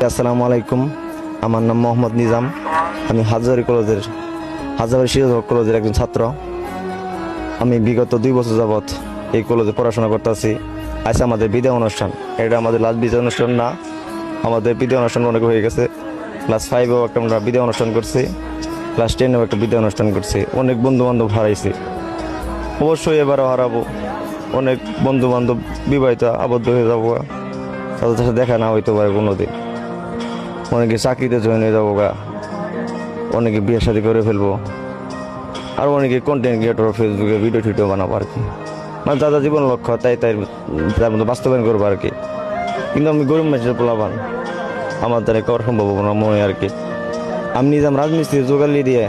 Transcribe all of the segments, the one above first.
আসসালামু আলাইকুম। আমার নাম মোহাম্মদ নিজাম। আমি হাজারি সিরাজ কলেজের একজন ছাত্র। আমি বিগত 2 বছর যাবৎ এই কলেজে পড়াশোনা করতেছি। আজ আমাদের বিদায় অনুষ্ঠান। এটা আমাদের লাস্ট বিদায় অনুষ্ঠান না, আমাদের বিদায় অনুষ্ঠান অনেক হয়ে গেছে। ক্লাস 5এও একটা আমরা বিদায় অনুষ্ঠান করছি, ক্লাস 10এও একটা বিদায় অনুষ্ঠান করছি। অনেক বন্ধু বান্ধব হারাইছি, অবশ্যই এবারও হারাবো। অনেক বন্ধু বান্ধব বিবাহিত আবদ্ধ হয়ে যাবো, তাদের সাথে দেখা না হইতে পারে কোনোদিন। অনেকে চাকরিতে জয়েন হয়ে যাবো গা, অনেকে বিয়ে শাদী করে ফেলবো, আর অনেকে কন্টেন্ট ক্রিয়েটর ফেসবুকে ভিডিও টিডিও বানাবো আর কি। মানে যাদের জীবন লক্ষ্য তার মধ্যে বাস্তবায়ন করবো আর কি। কিন্তু আমি গরিব মানুষের পোলাপান, আমার দ্বারা করার সম্ভব না মনে আর কি। আমি নিজাম রাজমিস্ত্রি জোগালি দিয়ে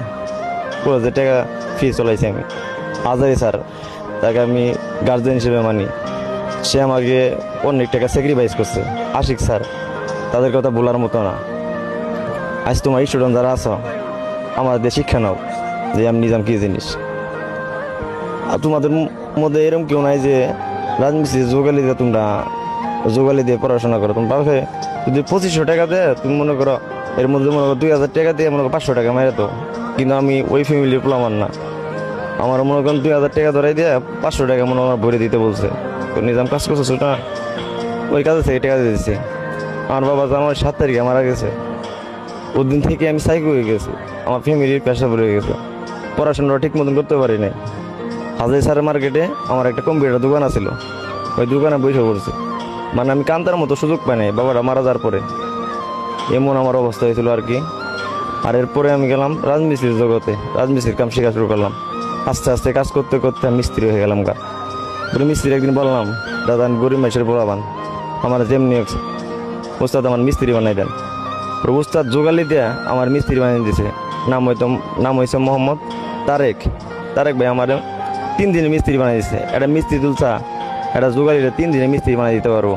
কলেজে টাকা ফি চলাইছি আমি। হাজারি স্যার, তাকে আমি গার্জেন হিসেবে মানি, সে আমাকে অনেক টাকা স্যাক্রিফাইস করছে। আশিক স্যার, তাদের কথা বলার মতো না। আজ তোমার স্টুডেন্ট যারা আছো, আমাদের শিক্ষা নাও যে আমি নিজাম কী জিনিস। আর তোমাদের মধ্যে এরকম কেউ নাই যে রাজমিস্ত্রি জোগালি দিয়ে পড়াশোনা করো। তুমি পাবে যদি 2500 টাকা দেয়, তুমি মনে করো এর মধ্যে মনে করো 2000 টাকা দিয়ে মনে করো 500 টাকা মেরে তো। কিন্তু আমি ওই ফ্যামিলির পোলামান না। আমার মনে করেন 2000 টাকা ধরাই দিয়ে 500 টাকা মনে আমার ভরে দিতে বলছে। তো নিজাম কাজ করছে না, ওই কাজে থেকে টাকা দিয়ে দিচ্ছি। আমার বাবা আমার 7 তারিখে মারা গেছে। ওই দিন থেকে আমি সাইকো হয়ে গেছি, আমার ফ্যামিলির পেশা পড়ে গেছে। পড়াশোনাটা ঠিক মতন করতে পারি নাই। হাজারি স্যারের মার্কেটে আমার একটা কম্পিউটার দোকান আছিল, ওই দোকানে বসে পড়ছি। মানে আমি কান্তার মতো সুযোগ পাই নাই বাবারা মারা যাওয়ার পরে। এমন আমার অবস্থা হয়েছিল আর কি। আর এরপরে আমি গেলাম রাজমিস্ত্রির জগতে, রাজমিস্ত্রির কাম শেখা শুরু করলাম। আস্তে আস্তে কাজ করতে করতে আমি মিস্ত্রি হয়ে গেলাম গা। মিস্ত্রি একদিন বললাম, দাদা আমি গরিব মানুষের পোলাপান, আমার যেমনি ওস্তাদ আমার মিস্ত্রি বানাই দেন। উস্তাদ জোগালি দিয়ে আমার মিস্ত্রি বানিয়ে দিয়েছে। নাম হয়েছে মোহাম্মদ তারেক। ভাই আমার 3 দিনে মিস্ত্রি বানিয়ে দিচ্ছে। একটা মিস্ত্রি তুলছা, একটা জোগালিটা 3 দিনে মিস্ত্রি বানিয়ে দিতে পারবো।